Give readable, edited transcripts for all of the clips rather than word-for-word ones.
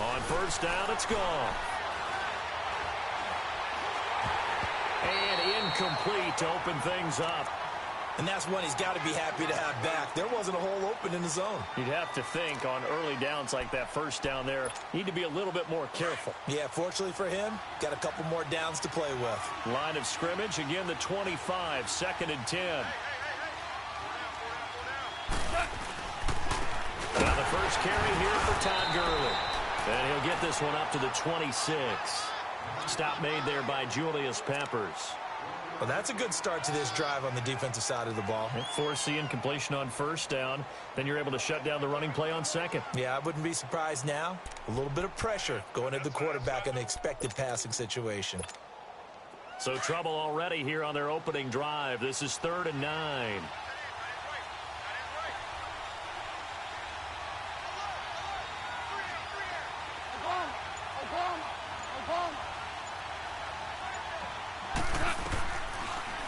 On first down, it's gone. And incomplete to open things up. And that's one he's got to be happy to have back. There wasn't a hole open in the zone. You'd have to think on early downs like that first down there, need to be a little bit more careful. Yeah, fortunately for him, got a couple more downs to play with. Line of scrimmage, again the 25, 2nd and 10. Now the first carry here for Todd Gurley. And he'll get this one up to the 26. Stop made there by Julius Peppers. Well, that's a good start to this drive on the defensive side of the ball. Force the incompletion on first down. Then you're able to shut down the running play on second. Yeah, I wouldn't be surprised now. A little bit of pressure going at the quarterback in an expected passing situation. So trouble already here on their opening drive. This is 3rd and 9.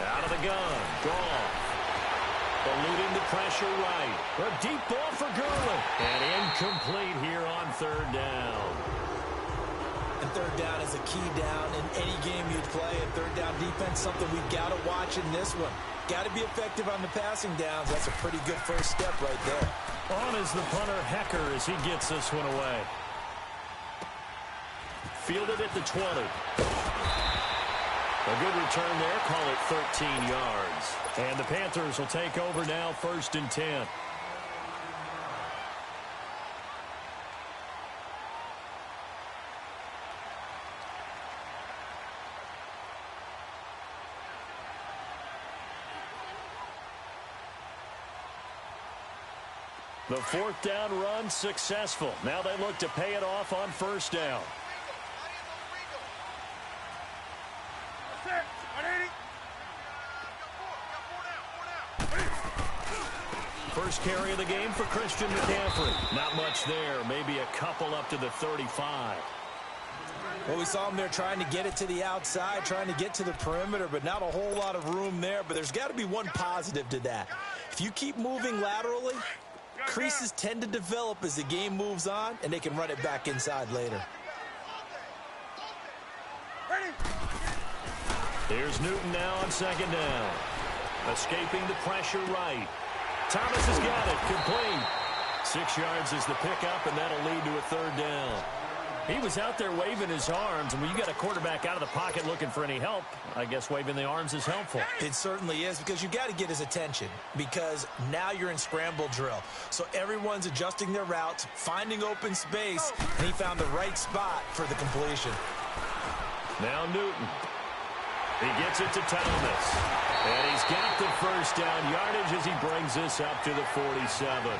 Out of the gun, Goff. Eluding the pressure right. A deep ball for Gurley. And incomplete here on 3rd down. And 3rd down is a key down in any game you'd play. And 3rd down defense, something we've got to watch in this one. Got to be effective on the passing downs. That's a pretty good first step right there. On is the punter, Hecker, as he gets this one away. Fielded at the 20. A good return there, call it 13 yards. And the Panthers will take over now, 1st and 10. The 4th down run successful. Now they look to pay it off on first down. First carry of the game for Christian McCaffrey. Not much there. Maybe a couple up to the 35. Well, we saw him there trying to get it to the outside, trying to get to the perimeter, but not a whole lot of room there. But there's got to be one positive to that. If you keep moving laterally, creases tend to develop as the game moves on, and they can run it back inside later. Here's Newton now on 2nd down. Escaping the pressure right. Thomas has got it. Complete. 6 yards is the pickup, and that'll lead to a 3rd down. He was out there waving his arms, and when you got a quarterback out of the pocket looking for any help, I guess waving the arms is helpful. It certainly is, because you got to get his attention, because now you're in scramble drill. So everyone's adjusting their routes, finding open space, and he found the right spot for the completion. Now Newton. He gets it to Thomas. And he's got the first down yardage as he brings this up to the 47.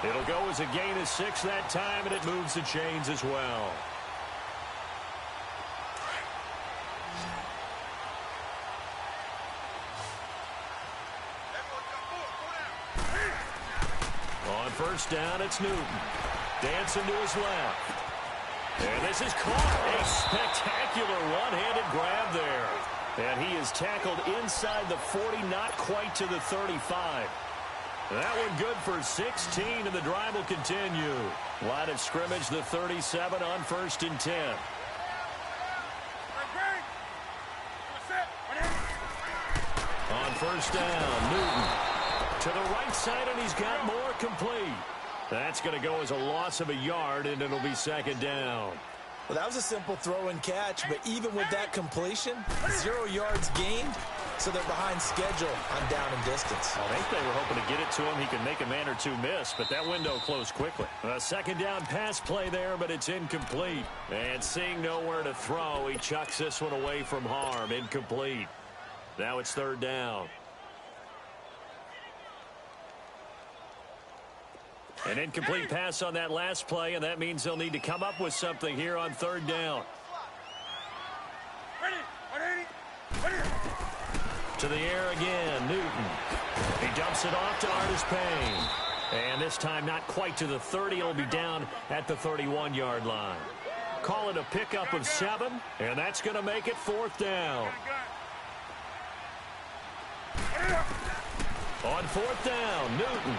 It'll go as a gain of 6 that time, and it moves the chains as well. On first down, it's Newton. Dancing to his left. And this is caught. A spectacular one-handed grab there. And he is tackled inside the 40, not quite to the 35. That one good for 16, and the drive will continue. Line of scrimmage, the 37 on 1st and 10. On first down, Newton to the right side, and he's got more complete. That's going to go as a loss of a yard, and it'll be 2nd down. Well, that was a simple throw and catch, but even with that completion, 0 yards gained, so they're behind schedule on down and distance. I think they were hoping to get it to him. He could make a man or two miss, but that window closed quickly. A 2nd down pass play there, but it's incomplete. And seeing nowhere to throw, he chucks this one away from harm. Incomplete. Now it's 3rd down. An incomplete pass on that last play, and that means they'll need to come up with something here on 3rd down. To the air again, Newton. He dumps it off to Artis Payne. And this time not quite to the 30. It'll be down at the 31-yard line. Call it a pickup of 7, and that's going to make it 4th down. On 4th down, Newton.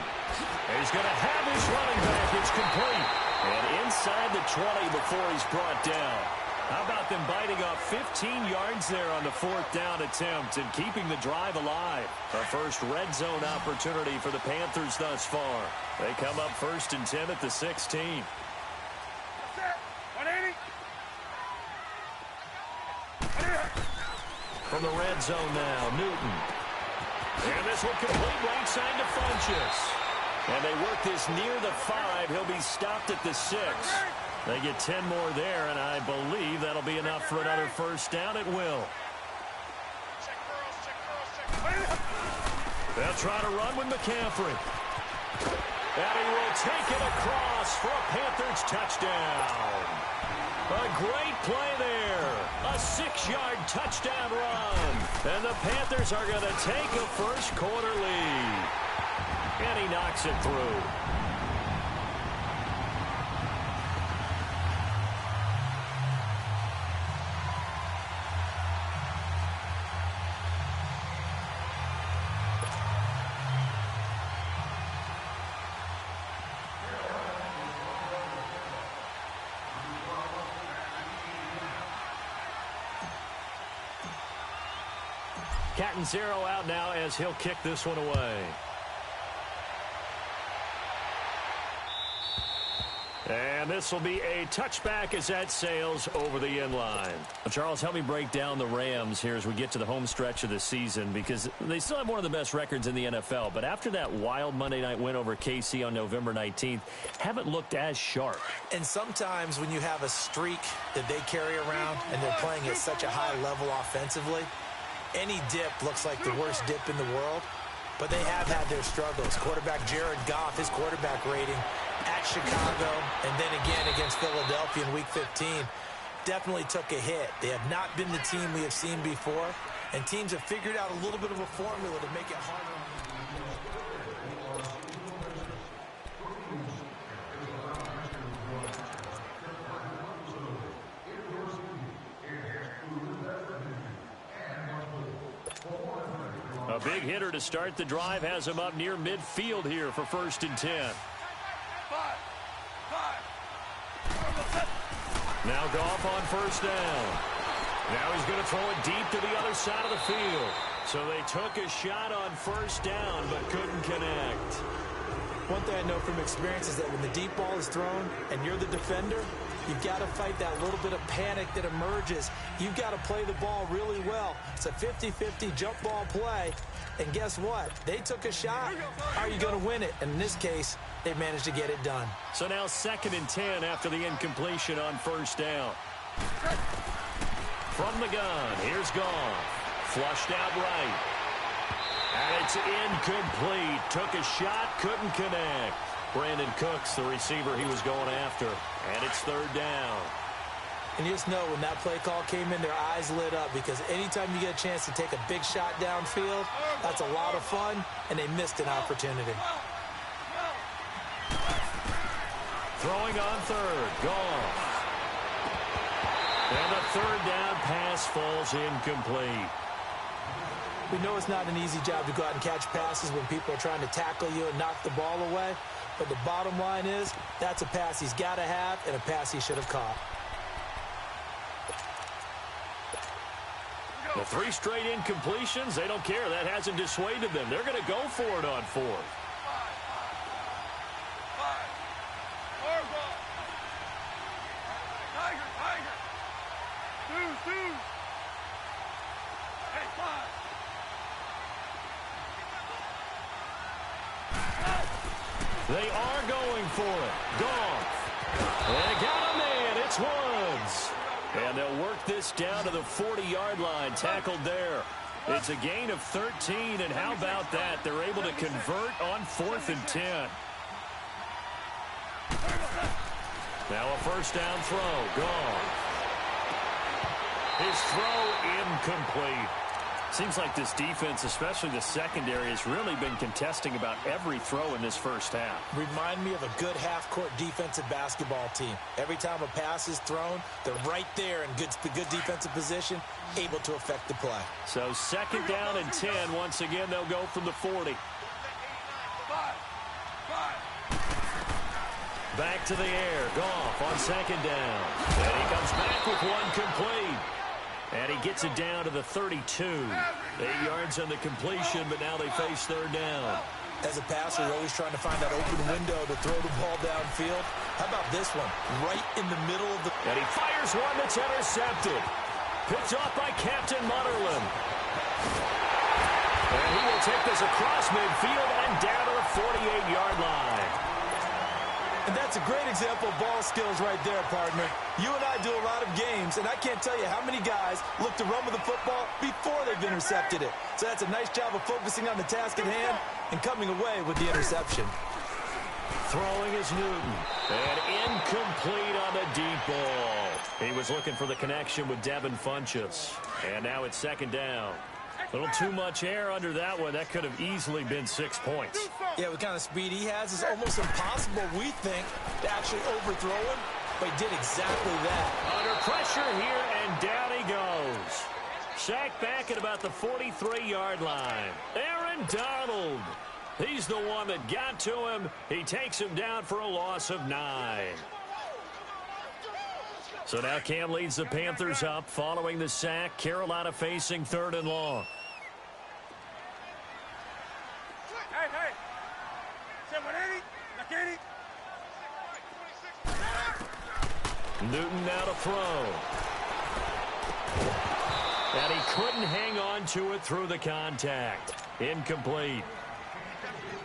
He's going to have his running back. It's complete. And inside the 20 before he's brought down. How about them biting off 15 yards there on the 4th down attempt and keeping the drive alive? A first red zone opportunity for the Panthers thus far. They come up 1st and 10 at the 16. From the red zone now, Newton. And this will complete right side to Funchess. And they work this near the 5. He'll be stopped at the 6. They get 10 more there, and I believe that'll be enough for another first down at will. They'll try to run with McCaffrey. And he will take it across for a Panthers touchdown. A great play there. A 6-yard touchdown run. And the Panthers are going to take a first quarter lead. And he knocks it through. Catanzaro out now as he'll kick this one away. And this will be a touchback as that sails over the end line. Charles, help me break down the Rams here as we get to the home stretch of the season, because they still have one of the best records in the NFL. But after that wild Monday night win over KC on November 19th, haven't looked as sharp. And sometimes when you have a streak that they carry around and they're playing at such a high level offensively, any dip looks like the worst dip in the world, but they have had their struggles. Quarterback Jared Goff, his quarterback rating at Chicago and then again against Philadelphia in Week 15 definitely took a hit. They have not been the team we have seen before, and teams have figured out a little bit of a formula to make it harder. A big hitter to start the drive has him up near midfield here for 1st and 10. Now Goff on 1st down. Now he's going to throw it deep to the other side of the field. So they took a shot on 1st down but couldn't connect. One thing I know from experience is that when the deep ball is thrown and you're the defender, you've got to fight that little bit of panic that emerges. You've got to play the ball really well. It's a 50-50 jump ball play. And guess what? They took a shot. How are you going to win it? And in this case, they managed to get it done. So now 2nd and 10 after the incompletion on 1st down. From the gun, here's Goff. Flushed out right. And it's incomplete. Took a shot, couldn't connect. Brandon Cooks, the receiver he was going after. And it's 3rd down. And you just know when that play call came in, their eyes lit up, because anytime you get a chance to take a big shot downfield, that's a lot of fun, and they missed an opportunity. Throwing on 3rd, Goff. And the 3rd down pass falls incomplete. We know it's not an easy job to go out and catch passes when people are trying to tackle you and knock the ball away. But the bottom line is, that's a pass he's got to have and a pass he should have caught. The 3 straight incompletions, they don't care. That hasn't dissuaded them. They're going to go for it on 4th. They are going for it. Goff. And got a man. It's Woods. And they'll work this down to the 40-yard line. Tackled there. It's a gain of 13. And how about that? They're able to convert on 4th and 10. Now a 1st down throw. Goff. His throw incomplete. Seems like this defense, especially the secondary, has really been contesting about every throw in this first half. Remind me of a good half-court defensive basketball team. Every time a pass is thrown, they're right there in good defensive position, able to affect the play. So 2nd down and 10. Once again, they'll go from the 40. Back to the air. Goff on second down. And he comes back with one complete. And he gets it down to the 32. 8 yards on the completion, but now they face third down. As a passer, you're always trying to find that open window to throw the ball downfield. How about this one? Right in the middle of the... And he fires one that's intercepted. Picked off by Captain Mutterland. And he will take this across midfield and down to the 48-yard line. And that's a great example of ball skills right there, partner. You and I do a lot of games, and I can't tell you how many guys look to run with the football before they've intercepted it. So that's a nice job of focusing on the task at hand and coming away with the interception. Throwing is Newton. And incomplete on the deep ball. He was looking for the connection with Devin Funchess. And now it's second down. A little too much air under that one. That could have easily been 6 points. Yeah, with the kind of speed he has, it's almost impossible, we think, to actually overthrow him. But he did exactly that. Under pressure here, and down he goes. Sacked back at about the 43-yard line. Aaron Donald. He's the one that got to him. He takes him down for a loss of 9. So now Cam leads the Panthers up following the sack. Carolina facing third and long. Newton now to throw. And he couldn't hang on to it through the contact. Incomplete.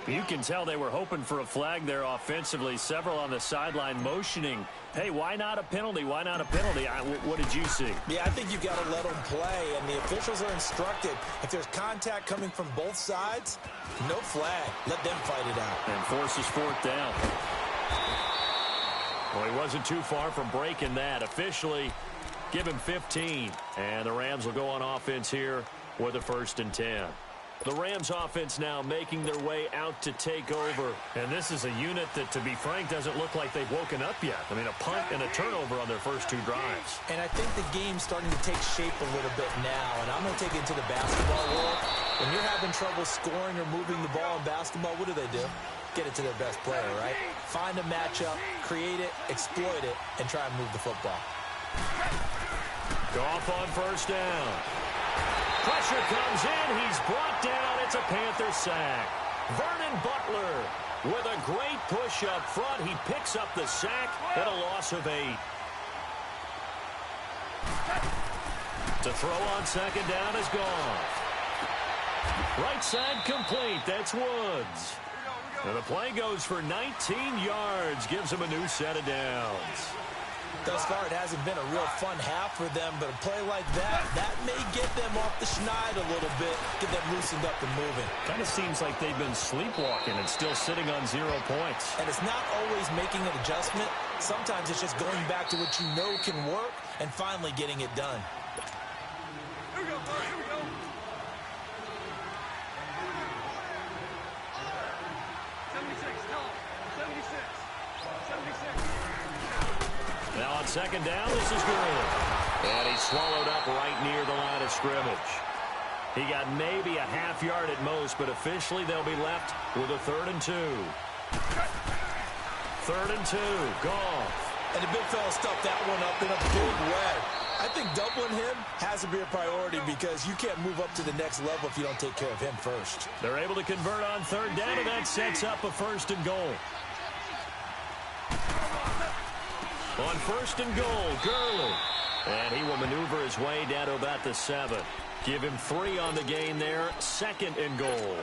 You can tell they were hoping for a flag there offensively. Several on the sideline motioning. Hey, why not a penalty? Why not a penalty? What did you see? Yeah, I think you've got to let them play, and the officials are instructed. If there's contact coming from both sides, no flag. Let them fight it out. And forces fourth down. Well, he wasn't too far from breaking that. Officially, give him 15. And the Rams will go on offense here with a 1st and 10. The Rams offense now making their way out to take over. And this is a unit that, to be frank, doesn't look like they've woken up yet. I mean, a punt and a turnover on their first 2 drives. And I think the game's starting to take shape a little bit now. And I'm going to take it to the basketball world. When you're having trouble scoring or moving the ball in basketball, what do? Get it to their best player, right? Find a matchup, create it, exploit it, and try and move the football. Goff on first down. Pressure comes in. He's brought down. It's a Panther sack. Vernon Butler with a great push up front. He picks up the sack at a loss of 8. To throw on second down is Goff. Right side complete. That's Woods. And the play goes for 19 yards. Gives him a new set of downs. Thus far, it hasn't been a real fun half for them, but a play like that may get them off the schneid a little bit, get them loosened up and moving. Kind of seems like they've been sleepwalking and still sitting on 0 points. And it's not always making an adjustment. Sometimes it's just going back to what you know can work and finally getting it done. Here we go, boys. Here we go. Now on second down, this is Gurley. And he's swallowed up right near the line of scrimmage. He got maybe a half yard at most, but officially they'll be left with a 3rd and 2. 3rd and 2, Goff. And the big fella stuffed that one up in a big way. I think doubling him has to be a priority because you can't move up to the next level if you don't take care of him first. They're able to convert on 3rd down, and that sets up a 1st and goal. On 1st and goal, Gurley. And he will maneuver his way down to about the 7. Give him 3 on the gain there. 2nd and goal.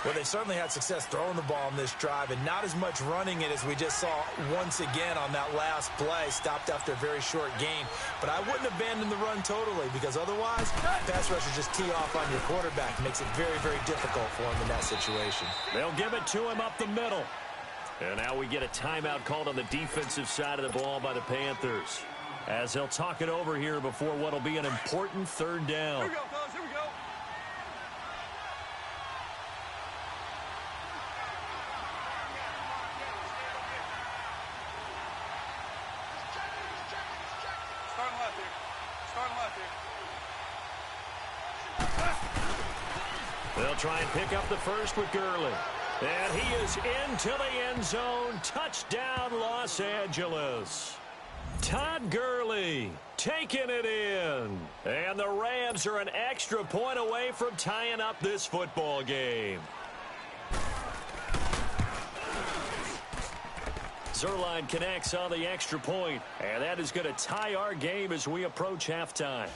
Well, they certainly had success throwing the ball on this drive and not as much running it as we just saw once again on that last play. Stopped after a very short gain. But I wouldn't abandon the run totally because otherwise, pass rushers just tee off on your quarterback. It makes it very, very difficult for him in that situation. They'll give it to him up the middle. And now we get a timeout called on the defensive side of the ball by the Panthers, as they'll talk it over here before what will be an important 3rd down. Here we go, fellas. Here we go. Starting left here. Starting left here. They'll try and pick up the 1st with Gurley. And he is into the end zone. Touchdown, Los Angeles. Todd Gurley taking it in. And the Rams are an extra point away from tying up this football game. Zerline connects on the extra point, and that is going to tie our game as we approach halftime.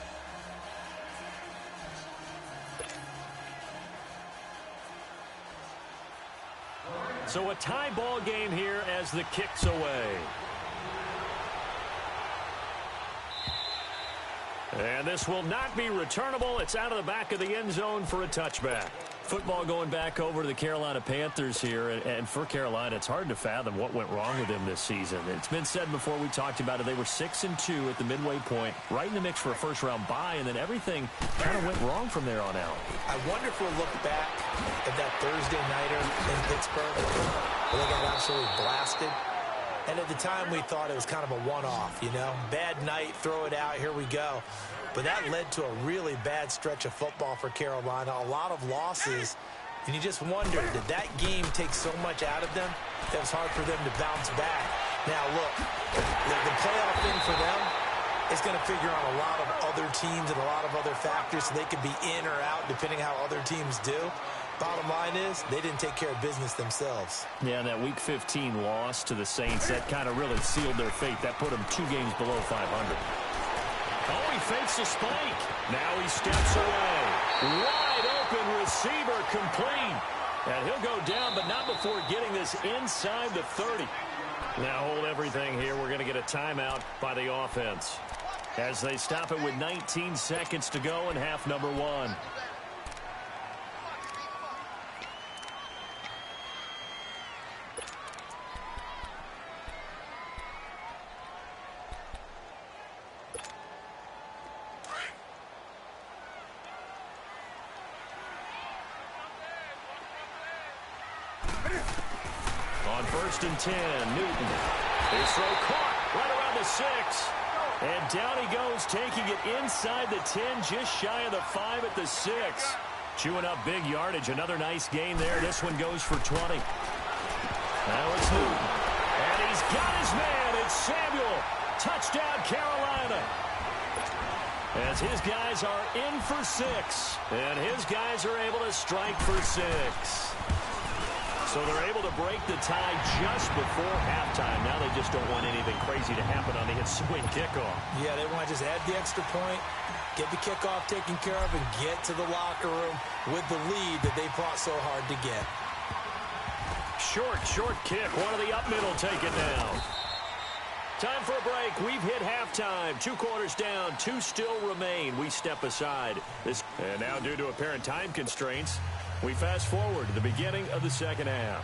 So a tie ball game here as the kick's away. And this will not be returnable. It's out of the back of the end zone for a touchback. Football going back over to the Carolina Panthers here. And for Carolina, it's hard to fathom what went wrong with them this season. It's been said before, we talked about it, they were 6-2 at the midway point, right in the mix for a first-round bye, and then everything kind of went wrong from there on out. I wonder if we'll look back at that Thursday nighter in Pittsburgh where they got absolutely blasted. And at the time, we thought it was kind of a one-off, you know. Bad night, throw it out, here we go. But that led to a really bad stretch of football for Carolina, a lot of losses. And you just wonder, did that game take so much out of them that it was hard for them to bounce back? Now, look, the playoff thing for them is going to figure on a lot of other teams and a lot of other factors, so they could be in or out depending how other teams do. Bottom line is, they didn't take care of business themselves. Yeah, and that Week 15 loss to the Saints, that kind of really sealed their fate. That put them 2 games below 500. Oh, he fakes a spike. Now he steps away. Wide open receiver complete. And he'll go down, but not before getting this inside the 30. Now hold everything here. We're going to get a timeout by the offense as they stop it with 19 seconds to go in half number 1. On 1st and 10, Newton. His throw caught right around the 6. And down he goes, taking it inside the 10, just shy of the 5 at the 6. Chewing up big yardage. Another nice gain there. This one goes for 20. Now it's Newton. And he's got his man. It's Samuel. Touchdown, Carolina. As his guys are in for 6. And his guys are able to strike for 6. So they're able to break the tie just before halftime. Now they just don't want anything crazy to happen on the ensuing kickoff. Yeah, they want to just add the extra point, get the kickoff taken care of, and get to the locker room with the lead that they fought so hard to get. Short kick. One of the up middle take it down. Time for a break. We've hit halftime. 2 quarters down. 2 still remain. We step aside. And now, due to apparent time constraints, we fast forward to the beginning of the second half.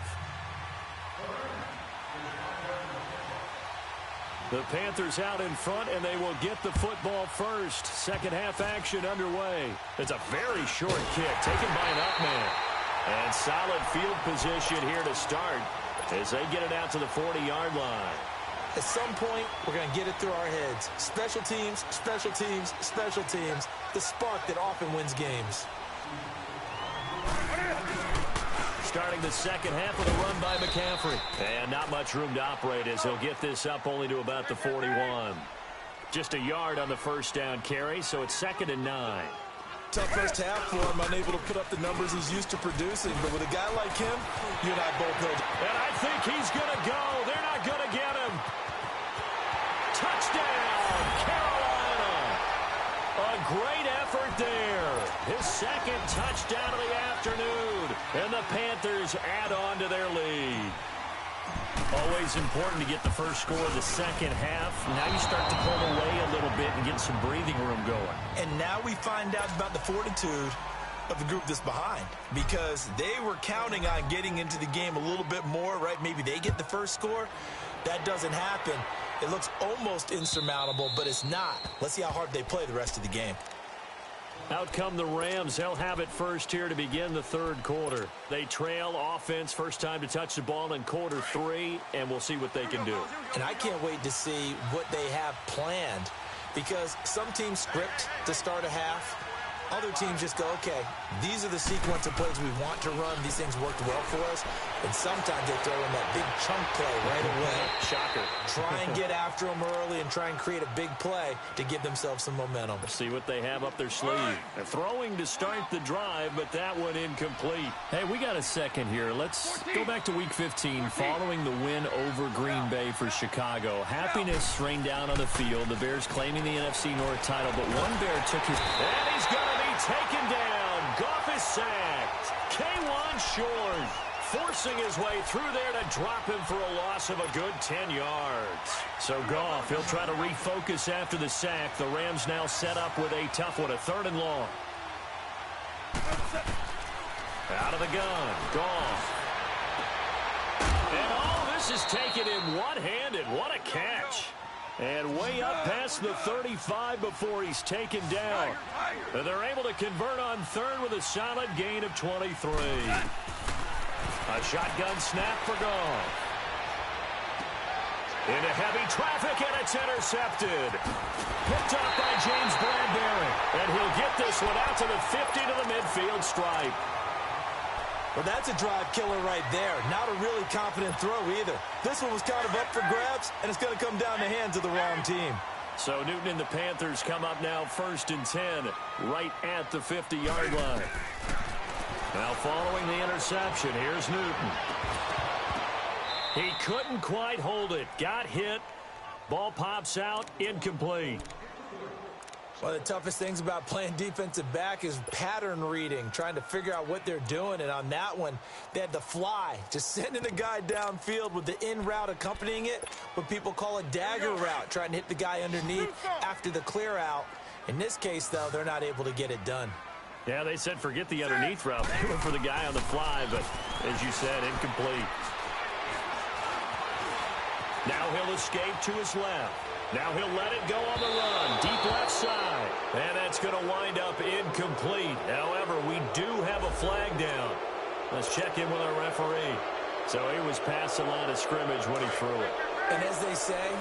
The Panthers out in front, and they will get the football first. Second half action underway. It's a very short kick taken by an up man. And solid field position here to start as they get it out to the 40-yard line. At some point, we're going to get it through our heads. Special teams, special teams, special teams. The spark that often wins games. Starting the second half with a run by McCaffrey. And not much room to operate as he'll get this up only to about the 41. Just a yard on the first down carry, so it's 2nd and 9. Tough first half for him, unable to put up the numbers he's used to producing. But with a guy like him, you and I both know. And I think he's going to go. They're not going to get him. Touchdown, Carolina. A great effort there. His 2nd touchdown of the afternoon. And the Panthers add on to their lead. Always important to get the first score of the second half. Now you start to pull away a little bit and get some breathing room going. And now we find out about the fortitude of the group that's behind, because they were counting on getting into the game a little bit more, right? Maybe they get the first score. That doesn't happen. It looks almost insurmountable, but it's not. Let's see how hard they play the rest of the game. Out come the Rams. They'll have it first here to begin the 3rd quarter. They trail offense, first time to touch the ball in quarter 3, and we'll see what they can do. And I can't wait to see what they have planned, because some teams script to start a half, Other teams just go, okay, these are the sequence of plays we want to run. These things worked well for us. And sometimes they throw in that big chunk play right away. Shocker. Try and get after them early and try and create a big play to give themselves some momentum. See what they have up their sleeve. Throwing to start the drive, but that one incomplete. Hey, we got a second here. Let's go back to Week 15 following the win over Green Bay for Chicago. Happiness rained down on the field. The Bears claiming the NFC North title, but one Bear took his... And he's going to be taken down. Goff is sacked. K'Wan Short forcing his way through there to drop him for a loss of a good 10 yards. So Goff, he'll try to refocus after the sack. The Rams now set up with a tough one, a 3rd and long. Out of the gun, Goff. And all this is taken in one-handed. What a catch. And way up past the 35 before he's taken down. And they're able to convert on 3rd with a solid gain of 23. A shotgun snap for Goff. Into heavy traffic, and it's intercepted. Picked up by James Bradbury. And he'll get this one out to the 50 to the midfield stripe. Well, that's a drive killer right there. Not a really confident throw either. This one was kind of up for grabs, and it's going to come down the hands of the wrong team. So Newton and the Panthers come up now 1st and 10, right at the 50-yard line. Now following the interception, here's Newton. He couldn't quite hold it. Got hit. Ball pops out, incomplete. One of the toughest things about playing defensive back is pattern reading, trying to figure out what they're doing. And on that one, they had the fly, just sending the guy downfield with the in route accompanying it, what people call a dagger route, trying to hit the guy underneath after the clear out. In this case, though, they're not able to get it done. Yeah, they said forget the underneath route. They went for the guy on the fly, but as you said, incomplete. Now he'll escape to his left. Now he'll let it go on the run. Deep left side. And that's going to wind up incomplete. However, we do have a flag down. Let's check in with our referee. So he was past the line of scrimmage when he threw it. And as they say,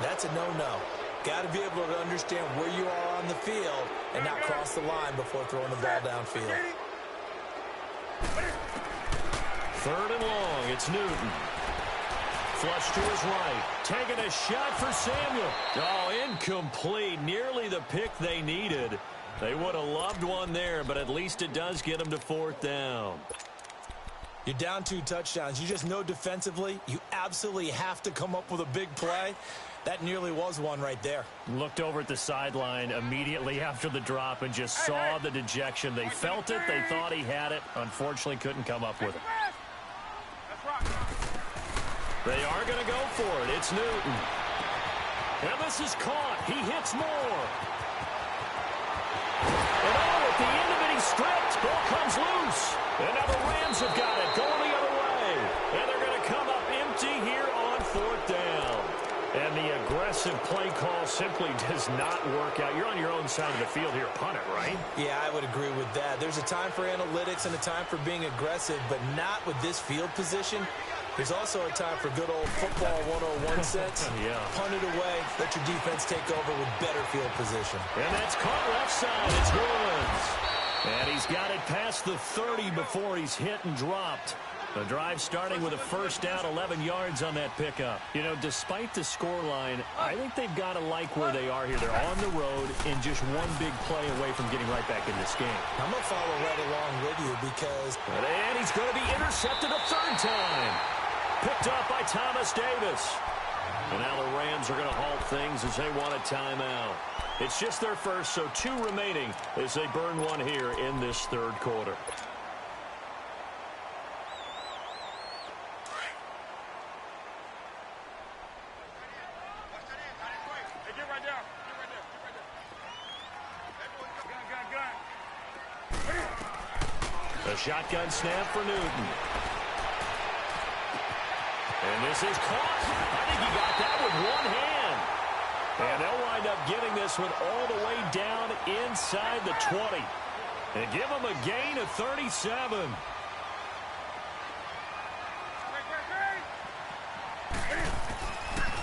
that's a no-no. Got to be able to understand where you are on the field and not cross the line before throwing the ball downfield. 3rd and long. It's Newton. Flush to his right. Taking a shot for Samuel. Oh, incomplete. Nearly the pick they needed. They would have loved one there, but at least it does get them to 4th down. You're down 2 touchdowns. You just know defensively you absolutely have to come up with a big play. That nearly was one right there. Looked over at the sideline immediately after the drop and just saw the dejection. They felt it. They thought he had it. Unfortunately, couldn't come up with it. They are going to go for it. It's Newton. And this is caught. He hits more. And at the end of it, he's stripped. Ball comes loose. And now the Rams have got it going the other way. And they're going to come up empty here on 4th down. And the aggressive play call simply does not work out. You're on your own side of the field here. Punt it, right? Yeah, I would agree with that. There's a time for analytics and a time for being aggressive, but not with this field position. There's also a time for good old football 101 sense. Yeah. Punt it away. Let your defense take over with better field position. And that's caught left side. It's Woods. And he's got it past the 30 before he's hit and dropped. The drive starting with a 1st down, 11 yards on that pickup. You know, despite the scoreline, I think they've got to like where they are here. They're on the road and just one big play away from getting right back in this game. I'm going to follow right along with you because... And he's going to be intercepted a 3rd time. Picked up by Thomas Davis. And now the Rams are going to halt things as they want a timeout. It's just their first, so 2 remaining as they burn one here in this 3rd quarter. The shotgun snap for Newton. And this is caught. I think he got that with one hand. And they'll wind up getting this one all the way down inside the 20. And give them a gain of 37.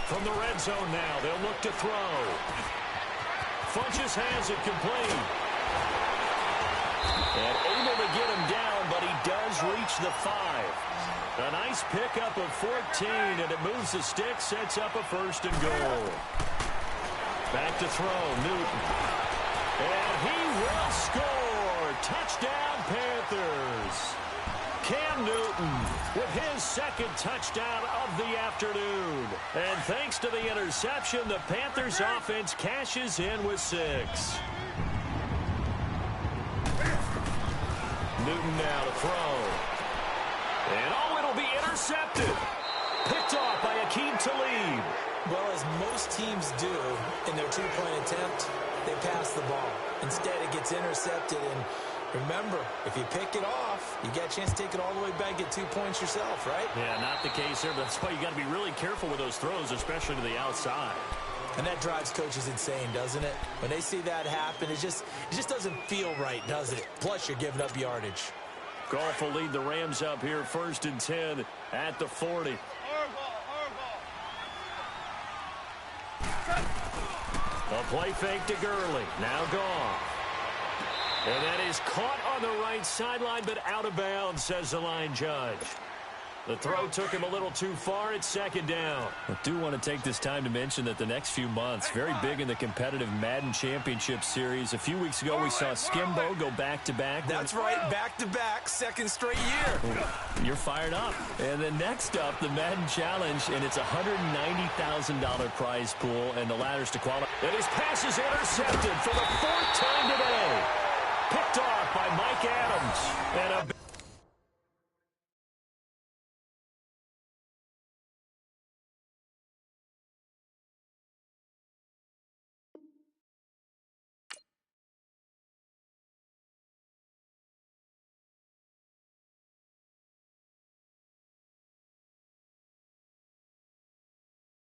From the red zone now, they'll look to throw. Funchess has it complete. And able to get him down, but he does reach the 5. A nice pickup of 14, and it moves the stick, sets up a 1st and goal. Back to throw, Newton. And he will score! Touchdown, Panthers! Cam Newton with his 2nd touchdown of the afternoon. And thanks to the interception, the Panthers offense cashes in with 6. Newton now to throw. And oh, it'll be intercepted. Picked off by Akeem Talib. Well, as most teams do in their 2-point attempt, they pass the ball. Instead, it gets intercepted. And remember, if you pick it off, you get a chance to take it all the way back, get 2 points yourself, right? Yeah, not the case here, but that's why you got to be really careful with those throws, especially to the outside. And that drives coaches insane, doesn't it? When they see that happen, it just doesn't feel right, does it? Plus, you're giving up yardage. Goff will lead the Rams up here, 1st and 10 at the 40. A play fake to Gurley. Now Goff. And that is caught on the right sideline, but out of bounds, says the line judge. The throw took him a little too far. It's 2nd down. I do want to take this time to mention that the next few months, very big in the competitive Madden Championship Series. A few weeks ago, we saw Skimbo go back-to-back. That's right, back-to-back, 2nd straight year. You're fired up. And then next up, the Madden Challenge, and it's a $190,000 prize pool, and the ladders to qualify. And his pass is intercepted for the 4th time today. Picked off by Mike Adams. And a